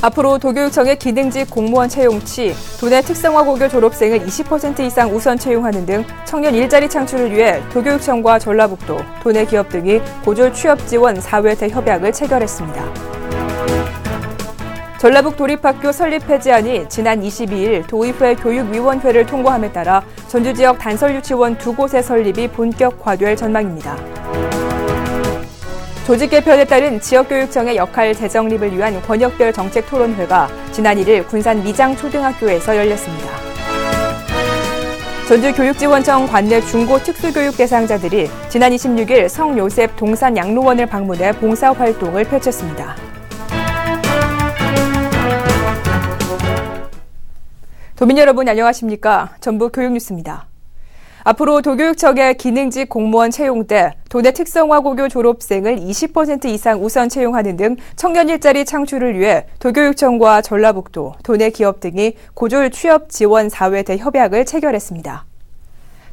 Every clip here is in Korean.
앞으로 도교육청의 기능직 공무원 채용 시 도내 특성화고교 졸업생을 20% 이상 우선 채용하는 등 청년 일자리 창출을 위해 도교육청과 전라북도, 도내 기업 등이 고졸 취업 지원 4회 협약을 체결했습니다. 전라북 도립학교 설립 폐지안이 지난 22일 도의회 교육위원회를 통과함에 따라 전주 지역 단설 유치원 2곳의 설립이 본격화될 전망입니다. 조직 개편에 따른 지역교육청의 역할 재정립을 위한 권역별 정책 토론회가 지난 1일 군산 미장초등학교에서 열렸습니다. 전주교육지원청 관내 중고 특수교육 대상자들이 지난 26일 성요셉 동산 양로원을 방문해 봉사활동을 펼쳤습니다. 도민 여러분 안녕하십니까? 전북교육뉴스입니다. 앞으로 도교육청의 기능직 공무원 채용 때 도내 특성화고교 졸업생을 20% 이상 우선 채용하는 등 청년 일자리 창출을 위해 도교육청과 전라북도, 도내 기업 등이 고졸 취업 지원 4회 협약을 체결했습니다.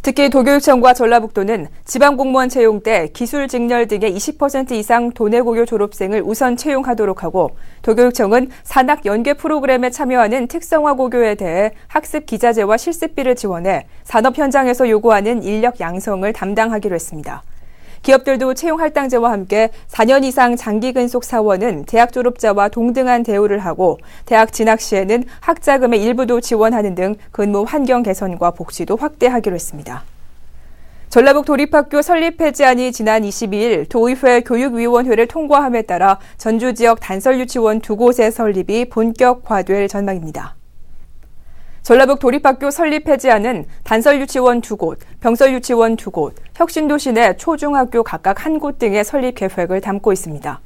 특히 도교육청과 전라북도는 지방공무원 채용 때 기술 직렬 등의 20% 이상 도내 고교 졸업생을 우선 채용하도록 하고 도교육청은 산학 연계 프로그램에 참여하는 특성화고교에 대해 학습 기자재와 실습비를 지원해 산업 현장에서 요구하는 인력 양성을 담당하기로 했습니다. 기업들도 채용 할당제와 함께 4년 이상 장기 근속 사원은 대학 졸업자와 동등한 대우를 하고 대학 진학 시에는 학자금의 일부도 지원하는 등 근무 환경 개선과 복지도 확대하기로 했습니다. 전라북 도립학교 설립 폐지안이 지난 22일 도의회 교육위원회를 통과함에 따라 전주 지역 단설 유치원 2곳의 설립이 본격화될 전망입니다. 전라북 도립학교 설립 폐지안은 단설 유치원 2곳, 병설 유치원 2곳, 혁신도시 내 초중학교 각각 1곳 등의 설립 계획을 담고 있습니다.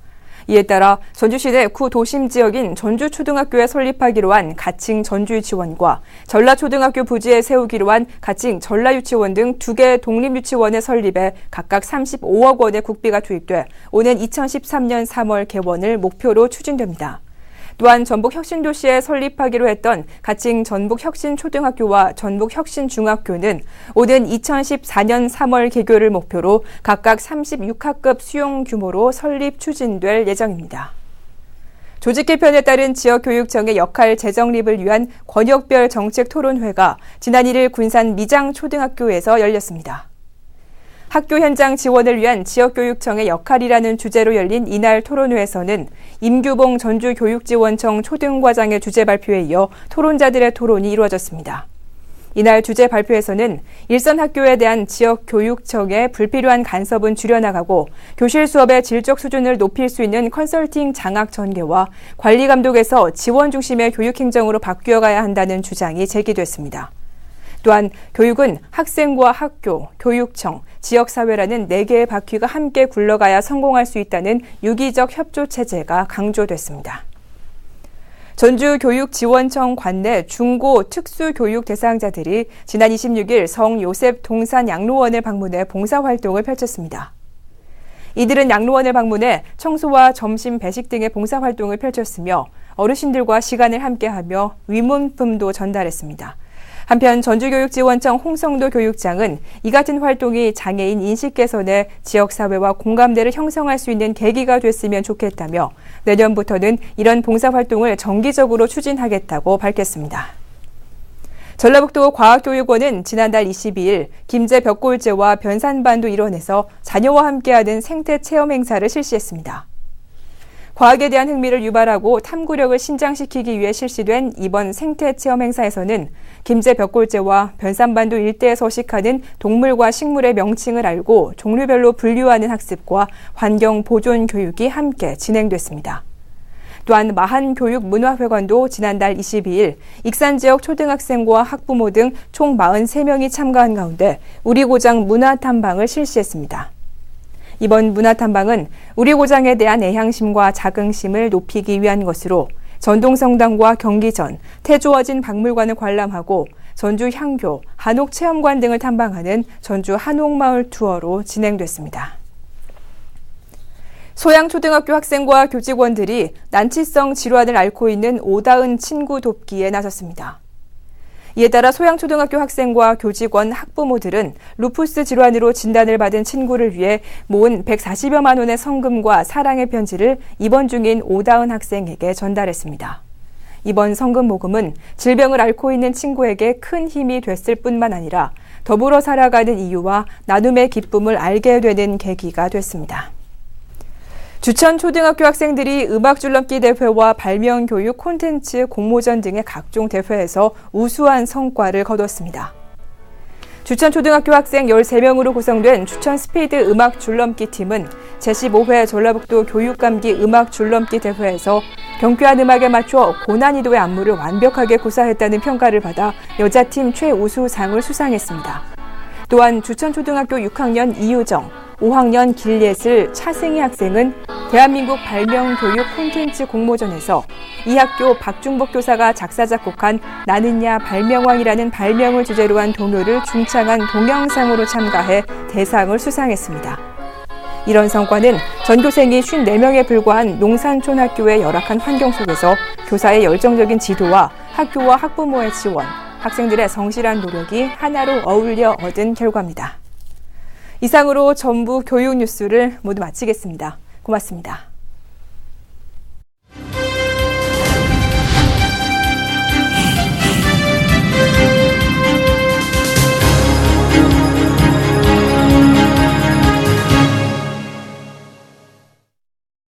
이에 따라 전주시 내 구도심 지역인 전주초등학교에 설립하기로 한 가칭 전주유치원과 전라초등학교 부지에 세우기로 한 가칭 전라유치원 등 2개 독립유치원의 설립에 각각 35억 원의 국비가 투입돼 오는 2013년 3월 개원을 목표로 추진됩니다. 또한 전북혁신도시에 설립하기로 했던 가칭 전북혁신초등학교와 전북혁신중학교는 오는 2014년 3월 개교를 목표로 각각 36학급 수용 규모로 설립 추진될 예정입니다. 조직 개편에 따른 지역교육청의 역할 재정립을 위한 권역별 정책 토론회가 지난 1일 군산 미장초등학교에서 열렸습니다. 학교 현장 지원을 위한 지역교육청의 역할이라는 주제로 열린 이날 토론회에서는 임규봉 전주교육지원청 초등과장의 주제 발표에 이어 토론자들의 토론이 이루어졌습니다. 이날 주제 발표에서는 일선 학교에 대한 지역교육청의 불필요한 간섭은 줄여나가고 교실 수업의 질적 수준을 높일 수 있는 컨설팅 장학 전개와 관리 감독에서 지원 중심의 교육행정으로 바뀌어가야 한다는 주장이 제기됐습니다. 또한 교육은 학생과 학교, 교육청, 지역사회라는 4개의 바퀴가 함께 굴러가야 성공할 수 있다는 유기적 협조체제가 강조됐습니다. 전주교육지원청 관내 중고 특수교육 대상자들이 지난 26일 성요셉 동산 양로원을 방문해 봉사활동을 펼쳤습니다. 이들은 양로원을 방문해 청소와 점심 배식 등의 봉사활동을 펼쳤으며 어르신들과 시간을 함께하며 위문품도 전달했습니다. 한편 전주교육지원청 홍성도 교육장은 이 같은 활동이 장애인 인식 개선에 지역사회와 공감대를 형성할 수 있는 계기가 됐으면 좋겠다며 내년부터는 이런 봉사활동을 정기적으로 추진하겠다고 밝혔습니다. 전라북도 과학교육원은 지난달 22일 김제 벽골제와 변산반도 일원에서 자녀와 함께하는 생태체험 행사를 실시했습니다. 과학에 대한 흥미를 유발하고 탐구력을 신장시키기 위해 실시된 이번 생태체험 행사에서는 김제 벽골제와 변산반도 일대에 서식하는 동물과 식물의 명칭을 알고 종류별로 분류하는 학습과 환경 보존 교육이 함께 진행됐습니다. 또한 마한교육문화회관도 지난달 22일 익산 지역 초등학생과 학부모 등 총 43명이 참가한 가운데 우리고장 문화탐방을 실시했습니다. 이번 문화탐방은 우리 고장에 대한 애향심과 자긍심을 높이기 위한 것으로 전동성당과 경기전, 태조어진 박물관을 관람하고 전주 향교, 한옥체험관 등을 탐방하는 전주 한옥마을 투어로 진행됐습니다. 소양초등학교 학생과 교직원들이 난치성 질환을 앓고 있는 오다은 친구 돕기에 나섰습니다. 이에 따라 소양초등학교 학생과 교직원, 학부모들은 루푸스 질환으로 진단을 받은 친구를 위해 모은 140여만 원의 성금과 사랑의 편지를 입원 중인 오다은 학생에게 전달했습니다. 이번 성금 모금은 질병을 앓고 있는 친구에게 큰 힘이 됐을 뿐만 아니라 더불어 살아가는 이유와 나눔의 기쁨을 알게 되는 계기가 됐습니다. 주천 초등학교 학생들이 음악 줄넘기 대회와 발명교육 콘텐츠 공모전 등의 각종 대회에서 우수한 성과를 거뒀습니다. 주천 초등학교 학생 13명으로 구성된 주천 스피드 음악 줄넘기 팀은 제15회 전라북도 교육감기 음악 줄넘기 대회에서 경쾌한 음악에 맞춰 고난이도의 안무를 완벽하게 구사했다는 평가를 받아 여자팀 최우수상을 수상했습니다. 또한 주천초등학교 6학년 이유정, 5학년 길예슬 차승희 학생은 대한민국 발명교육 콘텐츠 공모전에서 이 학교 박중복 교사가 작사 작곡한 나는야 발명왕이라는 발명을 주제로 한 동요를 중창한 동영상으로 참가해 대상을 수상했습니다. 이런 성과는 전교생이 54명에 불과한 농산촌학교의 열악한 환경 속에서 교사의 열정적인 지도와 학교와 학부모의 지원, 학생들의 성실한 노력이 하나로 어울려 얻은 결과입니다. 이상으로 전북 교육 뉴스를 모두 마치겠습니다. 고맙습니다.